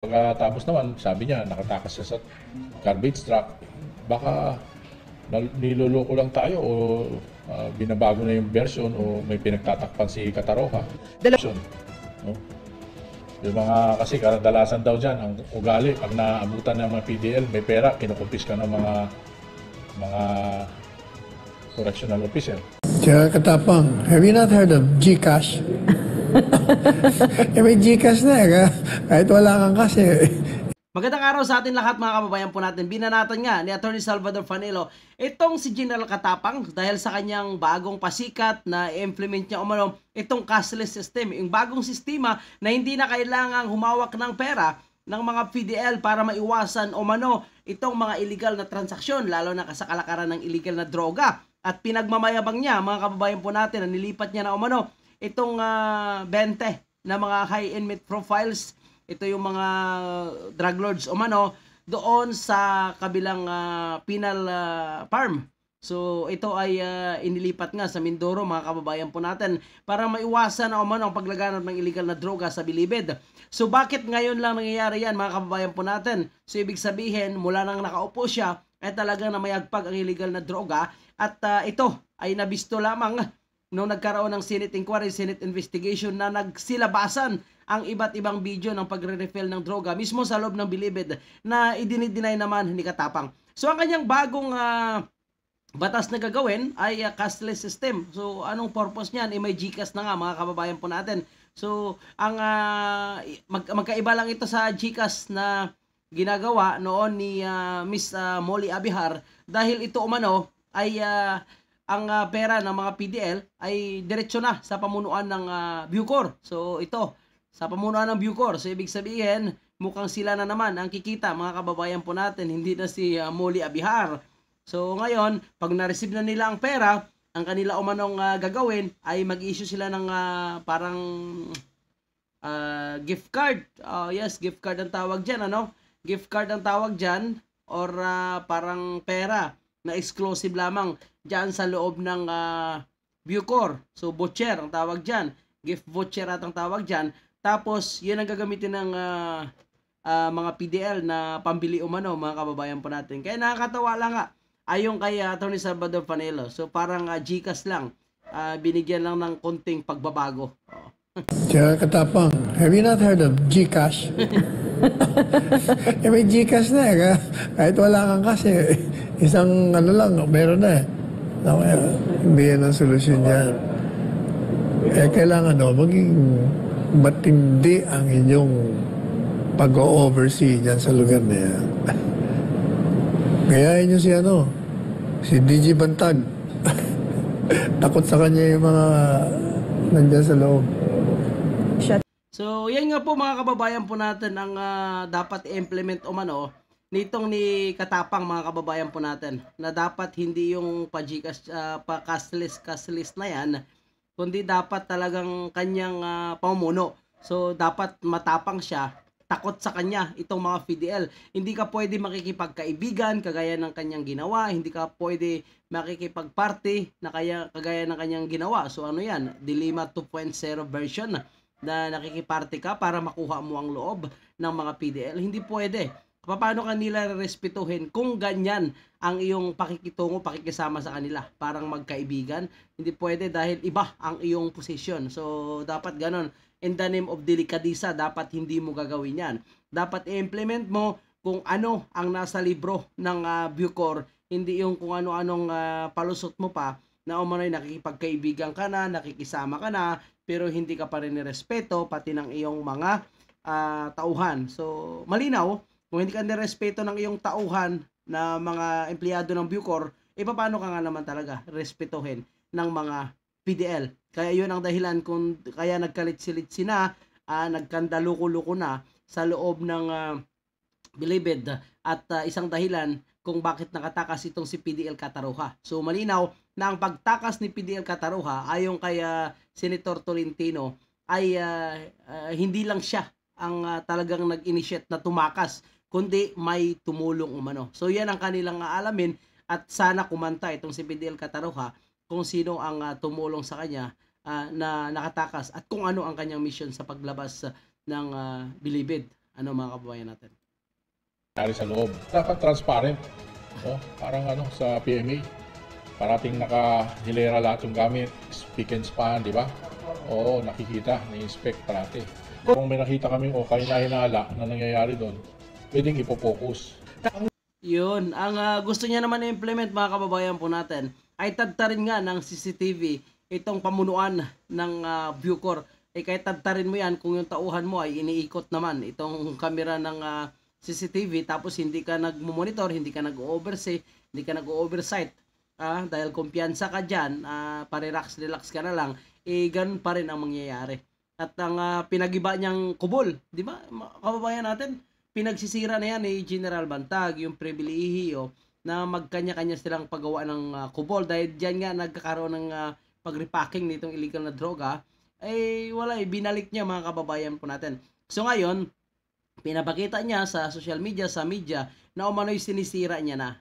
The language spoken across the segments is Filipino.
Pagkatapos naman, sabi niya, nakatakas siya sa garbage truck. Baka niloloko lang tayo o binabago na yung version o may pinagtatakpan si Kataroha. Version, no? Yung mga, kasi kadalasan daw dyan, ang ugali, pag naabutan ng mga PDL, may pera, kinukumpis ka ng mga correctional officer. Tsaka katapang, have you not heard of GCash? May GCash na kahit wala kang kasi. Magandang araw sa atin lahat mga kababayan po natin. Binanatan nga ni Attorney Salvador Fanelo itong si General Katapang dahil sa kanyang bagong pasikat na implement niya itong cashless system. Yung bagong sistema na hindi na kailangang humawak ng pera ng mga PDL para maiwasan itong mga illegal na transaksyon, lalo na sa kalakaran ng illegal na droga. At pinagmamayabang niya mga kababayan po natin na nilipat niya na itong 20 na mga high-end meat profiles. Ito yung mga drug lords doon sa kabilang penal farm. So ito ay inilipat nga sa Mindoro mga kababayan po natin para maiwasan ang paglaganap ng illegal na droga sa Bilibid. So bakit ngayon lang nangyayari yan mga kababayan po natin? So ibig sabihin mula nang nakaupo siya ay talagang namayagpag ang illegal na droga at ito ay nabisto lamang nung nagkaroon ng Senate inquiry, Senate investigation na nagsilabasan ang iba't ibang video ng pagre-refill ng droga mismo sa loob ng Bilibid na idinideny naman ni Katapang. So ang kanyang bagong batas na gagawin ay cashless system. So anong purpose niyan? May GCash na nga mga kababayan po natin. So ang magkaiba lang ito sa GCash na ginagawa noon ni Miss Molly Abihar dahil ito ay ang pera ng mga PDL ay diretso na sa pamunuan ng Bucor. So ito, sa pamunuan ng Bucor. So ibig sabihin, mukhang sila na naman ang kikita mga kababayan po natin, hindi na si Molly Abihar. So ngayon, pag na-receive na nila ang pera, ang kanila gagawin ay mag-issue sila ng parang gift card. Yes, gift card ang tawag dyan, Gift card ang tawag dyan or parang pera na exclusive lamang dyan sa loob ng Bucor. So, voucher ang tawag dyan. Gift voucher at ang tawag dyan. Tapos, yun ang gagamitin ng mga PDL na pambili mga kababayan po natin. Kaya nakakatawa lang nga. Ayon kay Atty. Salvador Fanelo. So, parang GCash lang. Binigyan lang ng konting pagbabago. Tsaka katapang, have you not heard of GCash? May GCash na kahit wala kang kasi. Isang lang, meron na hindi yan ang solusyon yan. Kailangan maging matindi ang inyong pag-oversee dyan sa lugar na yan. Gayahin nyo si DG Bantag. Takot sa kanya yung mga nandyan sa loob. So, yan nga po mga kababayan po natin ang dapat i-implement nitong ni Katapang mga kababayan po natin na dapat hindi yung cashless na yan kundi dapat talagang kanyang pamuno. So dapat matapang siya, takot sa kanya itong mga PDL. Hindi ka pwede makikipagkaibigan kagaya ng kanyang ginawa, hindi ka pwede makikipagparty na kagaya ng kanyang ginawa. So yan, Dilima 2.0 version na nakikiparty ka para makuha mo ang loob ng mga PDL. Hindi pwede. Paano kanila respetuhin kung ganyan ang iyong pakikitungo, pakikisama sa kanila? Parang magkaibigan. Hindi pwede dahil iba ang iyong posisyon. So, dapat ganon. In the name of delikadisa, dapat hindi mo gagawin yan. Dapat i-implement mo kung ano ang nasa libro ng Bucor. Hindi yung kung ano-anong palusot mo pa na nakikipagkaibigan ka na, nakikisama ka na, pero hindi ka pa rin nirespeto, pati ng iyong mga tauhan. So, malinaw, kung hindi ka nirespeto ng iyong tauhan na mga empleyado ng Bucor, paano ka nga naman talaga respetuhin ng mga PDL? Kaya yun ang dahilan kung kaya nagkalit-silitsi na, nagkandaluko-luko na sa loob ng Bilibid at isang dahilan kung bakit nakatakas itong si PDL Cataroha. So malinaw na ang pagtakas ni PDL Cataroha ayon kay Senator Tolentino ay hindi lang siya ang talagang nag-initiate na tumakas, kundi may tumulong So yan ang kanilang aalamin at sana kumanta itong si PDL Cataroha kung sino ang tumulong sa kanya na nakatakas at kung ano ang kanyang mission sa paglabas ng Bilibid. Ano mga kababayan natin? nangyari sa loob. Dapat transparent. No? Parang sa PMA. Parating nakahilera lahat yung gamit. Speak and span, di ba? Oo, nakikita, na-inspect parati. Kung may nakita kaming kahinala na nangyayari doon, pwedeng ipopokus. Yun, ang gusto niya naman i-implement mga kababayan po natin ay tadtarin nga ng CCTV itong pamunuan ng Bucor. Kahit tadtarin mo yan kung yung tauhan mo ay iniikot naman itong kamera ng CCTV tapos hindi ka nag-monitor, hindi ka nag-oversee, hindi ka nag-oversight. Dahil kumpiyansa ka dyan, parelax ka na lang, ganun pa rin ang mangyayari. At ang pinagiba niyang kubol, di ba kababayan natin, pinagsisira na yan ni General Bantag, yung pribilehiyo na magkanya-kanya silang paggawa ng kubol dahil diyan nga nagkakaroon ng pag-repacking nitong illegal na droga, binalik niya mga kababayan po natin. So ngayon, pinapakita niya sa social media, sa media, na umano'y sinisira niya na.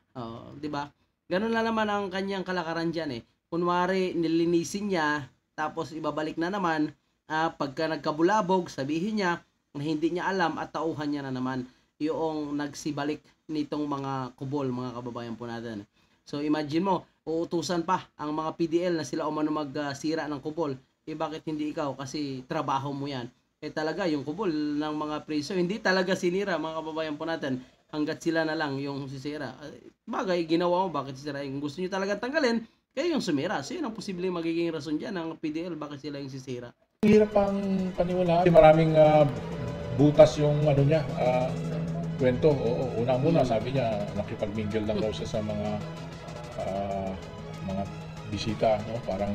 Di ba? Ganun na naman ang kanyang kalakaran dyan Kunwari, nilinisin niya, tapos ibabalik na naman, pagka nagkabulabog, sabihin niya na hindi niya alam at tauhan niya na naman yung nagsibalik nitong mga kubol, mga kababayan po natin. So imagine mo, uutusan pa ang mga PDL na sila umano magsira ng kubol. Bakit hindi ikaw? Kasi trabaho mo yan. Talaga yung kubol ng mga preso, hindi talaga sinira mga kababayan po natin. Hanggat sila na lang yung sisira. Bagay, ginawa mo, bakit sisira? Kung gusto nyo talaga tanggalin, kayo yung sumira. So yun ang posibleng magiging rason dyan ng PDL, bakit sila yung sisira. Hirap pang paniwalaan. Maraming butas yung niya, kwento. Oo, unang-una sabi niya, nakipag-mingle lang daw siya sa mga bisita, no? Parang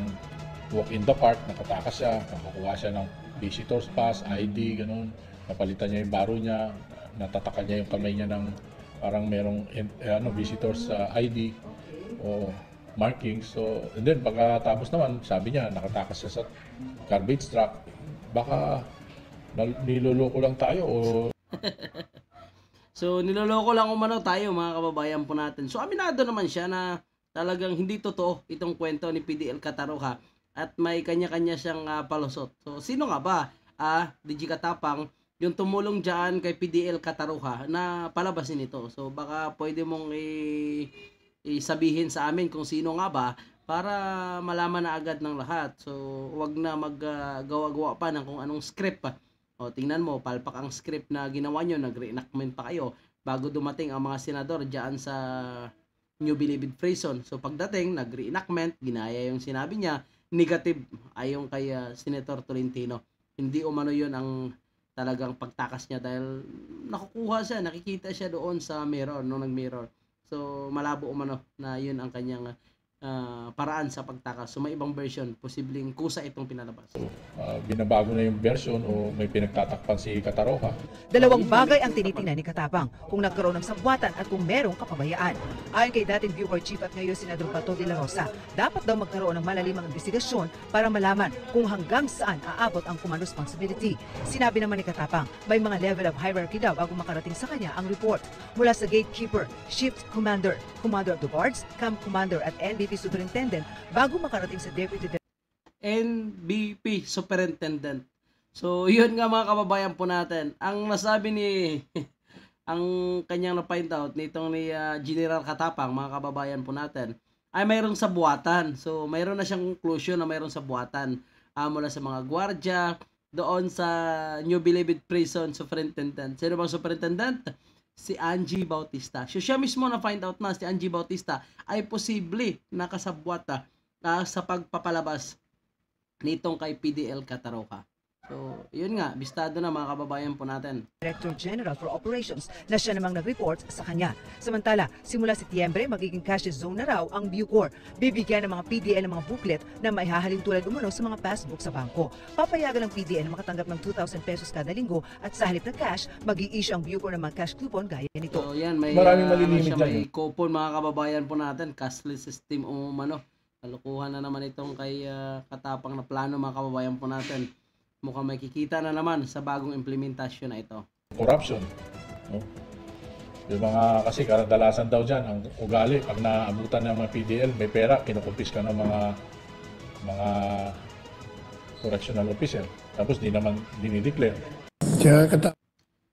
walk in the park, nakatakas siya, nakakuha siya ng visitor's pass, ID, ganun. Napalitan niya yung baro niya, natatakan niya yung kamay niya ng parang merong visitors ID o marking. So, and then pagkatapos naman, sabi niya, nakatakas siya sa garbage truck. Baka niloloko lang tayo o... So, niloloko lang umano tayo mga kababayan po natin. So, aminado naman siya na talagang hindi totoo itong kwento ni PDL Cataroha at may kanya-kanya siyang palusot. So, sino nga ba? DG Katapang, yung tumulong dyan kay PDL Cataroha na palabasin ito. So baka pwede mong isabihin sa amin kung sino nga ba para malaman na agad ng lahat. So wag na maggawa-gawa pa ng kung anong script. Tingnan mo, palpak ang script na ginawa nyo, nag-reenactment pa kayo bago dumating ang mga senador dyan sa New Bilibid Prison. So pagdating, nag-reenactment, ginaya yung sinabi niya, negative ayon kay Senator Tolentino. Hindi umano yun ang talagang pagtakas niya dahil nakukuha siya, nakikita siya doon sa mirror, nung nag-mirror. So, malabo umano na yun ang kanyang paraan sa pagtakas. So, may ibang version, posibleng kusa itong pinalabas. Binabago na yung version o may pinagtatakpan si Cataroha. Dalawang bagay ang tinitingnan ni Katapang, kung nagkaroon ng sabwatan at kung merong kapabayaan. Ayon kay dating Bucor Chief at ngayon Senador Bato de la Rosa, dapat daw magkaroon ng malalimang investigasyon para malaman kung hanggang saan aabot ang command responsibility. Sinabi naman ni Katapang, may mga level of hierarchy daw bago makarating sa kanya ang report. Mula sa gatekeeper, shift commander, commander of the guards, camp commander at NBP superintendent bago makarating sa deputy NBP superintendent. So, yun nga mga kababayan po natin. Ang nasabi ni ang kanyang na-find out nitong ni General Katapang, mga kababayan po natin, ay mayroong sabuatan. So, mayroon na siyang conclusion na mayroong sabuatan mula sa mga gwardya doon sa New Bilibid Prison superintendent. Sino bang superintendent? Si Angie Bautista. So, siya mismo na-find out na si Angie Bautista ay posible nakasabwat sa pagpapalabas nitong kay PDL Cataroha. So, yun nga, bistado na mga kababayan po natin. Director General for Operations na siya namang nag-report sa kanya. Samantala, simula Setyembre, magiging cash zone na raw ang Bucor. Bibigyan ng mga PDL ng mga booklet na maihahalin tulad umano sa mga passbook sa bangko. Papayagan ng PDL na makatanggap ng 2,000 pesos kada linggo at sa halip na cash, mag-i-issue ang Bucor ng mga cash coupon gaya nito. So, yan, may, maraming malilimit may coupon mga kababayan po natin, cashless system umano. Kalukuhan na naman itong kay Katapang na plano mga kababayan po natin. Mukhang may kikita na naman sa bagong implementasyon na ito. Corruption. No? Yung mga, kasi kadalasan daw dyan, ang ugali, pag naabutan ng mga PDL, may pera, kinukumpis ka ng mga correctional officer. Tapos di naman dinideclare. Tsaka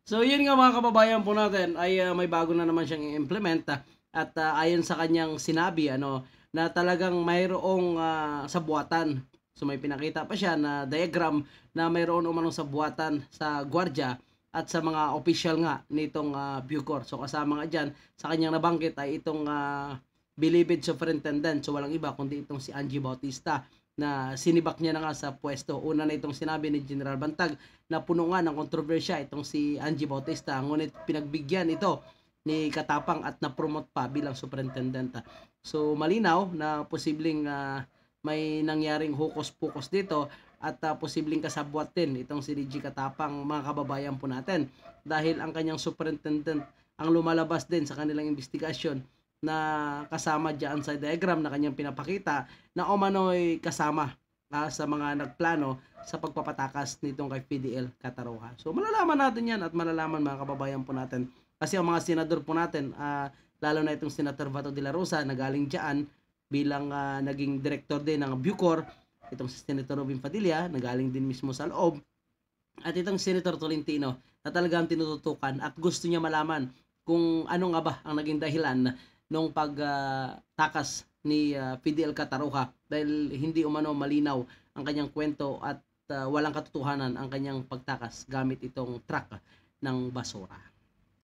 So yun nga mga kababayan po natin ay may bago na naman siyang i-implement at ayon sa kanyang sinabi na talagang mayroong sabuatan. So may pinakita pa siya na diagram na mayroon umanong sabuatan sa gwardiya at sa mga official nga nitong Bucor. So kasama nga dyan sa kanyang nabanggit ay itong Bilibid Superintendent. So walang iba kundi itong si Angie Bautista na sinibak niya na nga sa pwesto. Una na itong sinabi ni General Bantag na puno nga ng kontrobersya itong si Angie Bautista. Ngunit pinagbigyan ito ni Katapang at na-promote pa bilang superintendent. So malinaw na posibleng may nangyaring hukos-pukos dito at posibleng kasabwat din itong si DG Katapang, mga kababayan po natin. Dahil ang kanyang superintendent ang lumalabas din sa kanilang investigasyon na kasama dyan sa diagram na kanyang pinapakita na umano'y kasama sa mga nagplano sa pagpapatakas nitong kay PDL Cataroha. So malalaman natin yan at malalaman mga kababayan po natin. Kasi ang mga senador po natin, lalo na itong Senator Bato de la Rosa na galing dyan bilang naging director din ng Bucor, itong si Senator Robin Padilla na galing din mismo sa loob, at itong Senator Tolentino na talagang tinututukan at gusto niya malaman kung ano nga ba ang naging dahilan nung pagtakas ni PDL Cataroha dahil hindi umano malinaw ang kanyang kwento at walang katotohanan ang kanyang pagtakas gamit itong truck ng basura.